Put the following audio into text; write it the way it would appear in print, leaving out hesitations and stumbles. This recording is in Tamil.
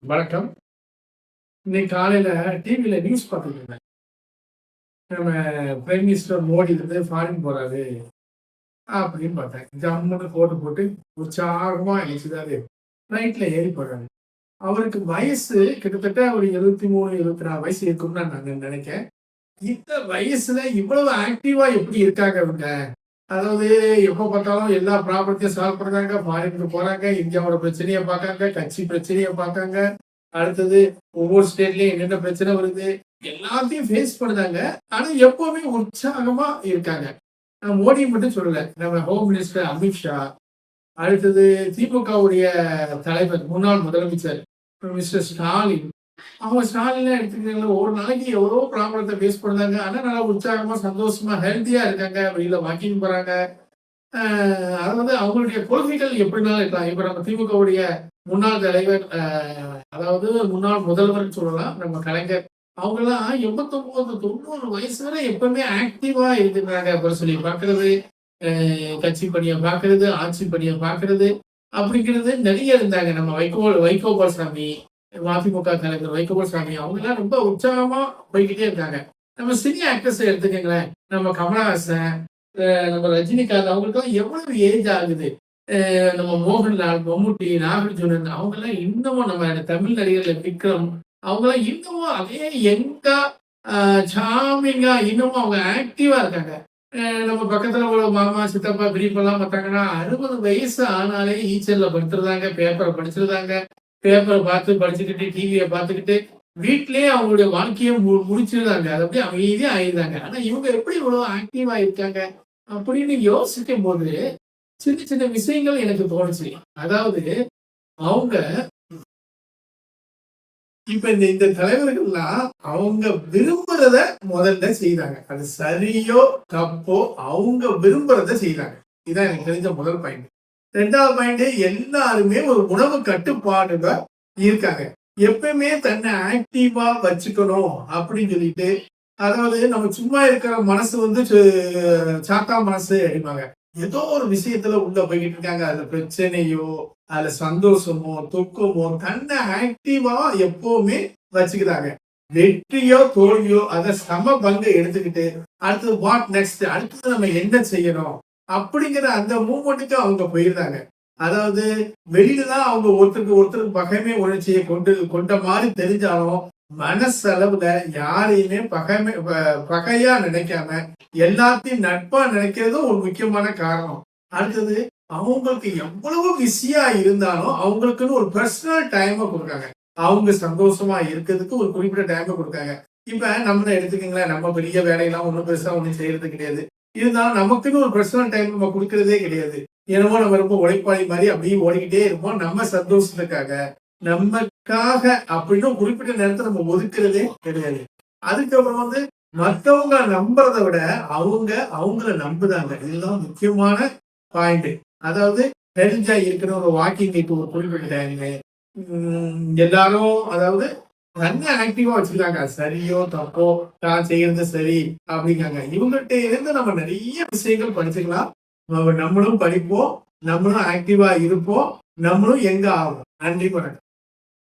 வணக்கம். இன்னைக்கு காலையில டிவில நியூஸ் பார்த்துட்டு இருந்தேன். நம்ம பிரைம் மினிஸ்டர் மோடி ஃபாரின் போறாரு அப்படின்னு பார்த்தேன். ஜம்முன்னு கோட்டு போட்டு உற்சாகமா எழுச்சிதாரு ஃப்ளைட்ல ஏறி போறாரு. அவருக்கு வயசு கிட்டத்தட்ட ஒரு 73, 74 வயசு இருக்கும்னு நான் நினைக்கிறேன். இந்த வயசுல இவ்வளவு ஆக்டிவா எப்படி இருக்காங்க இவங்க? அதாவது எப்ப பார்த்தாலும் எல்லா ப்ராப்ளத்தையும் சால்வ் பண்றாங்க, ஃபாரினுக்கு போறாங்க, இந்தியாவோட பிரச்சனைய பார்க்காங்க, கட்சி பிரச்சனைய பார்க்காங்க. அடுத்தது ஒவ்வொரு ஸ்டேட்லயும் என்னென்ன பிரச்சனை வருது எல்லாத்தையும் ஃபேஸ் பண்ணுதாங்க. ஆனா எப்பவுமே உற்சாகமா இருக்காங்க. நான் மோடி மட்டும் சொல்லல, நம்ம ஹோம் மினிஸ்டர் அமித்ஷா, அடுத்தது திமுகவுடைய தலைவர் முன்னாள் முதலமைச்சர் மிஸ்டர் ஸ்டாலின், அவங்க ஸ்டாலின் எடுத்துக்கிட்டீங்களா ஒரு நாளைக்கு எவ்வளோ ப்ராப்ளத்தை ஃபேஸ் பண்ணுறாங்க. ஆனா நல்லா உற்சாகமா சந்தோஷமா ஹெல்த்தியா இருக்காங்க. வெளியில வாக்கிங் போறாங்க. அது வந்து அவங்களுடைய கொள்கைகள் எப்படினாலும் இருக்கலாம். இப்ப நம்ம திமுகவுடைய முன்னாள் தலைவர், அதாவது முன்னாள் முதல்வர் சொல்லலாம், நம்ம கலைஞர். அவங்கெல்லாம் 89, 90 வயசு வரை எப்பவுமே ஆக்டிவா இருக்கிறாங்க. அப்புறம் சொல்லி பாக்குறது, கட்சி பணியை பாக்குறது, ஆட்சி பணியை பாக்குறது அப்படிங்கிறது நிறைய இருந்தாங்க. நம்ம வைகோபால் சாமி, மதிமுக தலைவர் வைகோபால் சாமி, அவங்க எல்லாம் ரொம்ப உற்சாகமா போய்கிட்டே இருக்காங்க. நம்ம சினி ஆக்டர்ஸ் எடுத்துக்கங்களேன், நம்ம கமலஹாசன், நம்ம ரஜினிகாந்த், அவங்களுக்கெல்லாம் எவ்வளவு ஏஜ் ஆகுது. நம்ம மோகன்லால், மம்முட்டி, நாகார்ஜுனன், அவங்க எல்லாம் இன்னமும் நம்ம தமிழ் நடிகர்கள் விக்ரம், அவங்க எல்லாம் இன்னமும் அதே யங்கா, சாமிங்கா இன்னமும் அவங்க ஆக்டிவா இருக்காங்க. நம்ம பக்கத்துல உள்ள மாமா, சித்தப்பா, பெரியப்பெல்லாம் பார்த்தாங்கன்னா 60 வயசு ஆனாலே ஈச்சல்ல படுத்துருந்தாங்க, பேப்பரை படிச்சிருந்தாங்க. பேப்பரை பார்த்து படிச்சுக்கிட்டு, டிவியை பார்த்துக்கிட்டு வீட்லயே அவங்களுடைய வாழ்க்கையை முடிச்சிருந்தாங்க. அது அப்படியே அமைதியா ஆயிருந்தாங்க. ஆனா இவங்க எப்படி இவ்வளவு ஆக்டிவா இருக்காங்க அப்படின்னு யோசிக்கும் போது சின்ன சின்ன விஷயங்கள் எனக்கு தோணுச்சு. அதாவது அவங்க இப்ப இந்த தலைவர்கள்லாம் அவங்க விரும்புறத முதல்ல செய்தாங்க. அது சரியோ தப்போ அவங்க விரும்புறத செய்தாங்க. இதான் எனக்கு தெரிஞ்ச முதல் பாயிண்ட். 2வது பாயிண்ட், எல்லாருமே ஒரு உணவு கட்டுப்பாடுல இருக்காங்க. எப்பவுமே தன்னை ஆக்டிவா வச்சுக்கணும் அப்படின்னு சொல்லிட்டு, அதாவது நம்ம சும்மா இருக்கிற மனசு வந்து சாத்தா மனசு அப்படிம்பாங்க. ஏதோ ஒரு விஷயத்துல உள்ள போய்கிட்டு இருக்காங்க. அதுல பிரச்சனையோ, அதுல சந்தோஷமோ, துக்கமோ, தன்னை ஆக்டிவா எப்பவுமே வச்சுக்கிறாங்க. வெற்றியோ தோல்வியோ அத சம பங்கு எடுத்துக்கிட்டு அடுத்தது வாட் நெக்ஸ்ட், அடுத்தது நம்ம என்ன செய்யணும் அப்படிங்கிற அந்த மூமெண்ட்டுக்கு அவங்க போயிருந்தாங்க. அதாவது வெளியில தான் அவங்க ஒருத்தருக்கு பகைமை உணர்ச்சியை கொண்ட மாதிரி தெரிஞ்சாலும் மனசளவுல யாரையுமே பகையா நினைக்காம எல்லாத்தையும் நட்பா நினைக்கிறதும் ஒரு முக்கியமான காரணம். அடுத்தது அவங்களுக்கு எவ்வளவு பிஸியா இருந்தாலும் அவங்களுக்குன்னு ஒரு பர்சனல் டைமை கொடுக்காங்க. அவங்க சந்தோஷமா இருக்கிறதுக்கு ஒரு குறிப்பிட்ட டைமை கொடுக்காங்க. இப்ப நம்ம எடுத்துக்கீங்களேன், நம்ம பெரிய வேலையெல்லாம் ஒன்றும் பெருசா ஒன்றும் செய்யறது கிடையாது. இருந்தாலும் நமக்குன்னு ஒரு பர்சனல் டைம் நம்ம கொடுக்கறதே கிடையாது. என்னமோ நம்ம ரொம்ப உழைப்பாளி மாதிரி அப்படியே ஓடிக்கிட்டே இருப்போம். நம்ம சந்தோஷத்துக்காக, நமக்காக அப்படின்னு குறிப்பிட்ட நேரத்தை நம்ம ஒதுக்குறதே கிடையாது. அதுக்கப்புறம் வந்து மற்றவங்க நம்புறதை விட அவங்க அவங்கள நம்புதாங்க. இதுதான் முக்கியமான பாயிண்ட். அதாவது ஹெல்த்தா இருக்கிற ஒரு வாக்கிங் ஒரு குறிப்பிட்ட டைம் எல்லாரும், அதாவது தன்னை ஆக்டிவா வச்சுக்கிறாங்க. சரியோ தப்போ நான் செய்யறது சரி அப்படிங்காங்க. இவங்ககிட்ட இருந்து நம்ம நிறைய விஷயங்கள் படிச்சுக்கலாம். நம்மளும் படிப்போம், நம்மளும் ஆக்டிவா இருப்போம், நம்மளும் எங்க ஆகும். நன்றி, வணக்கம்.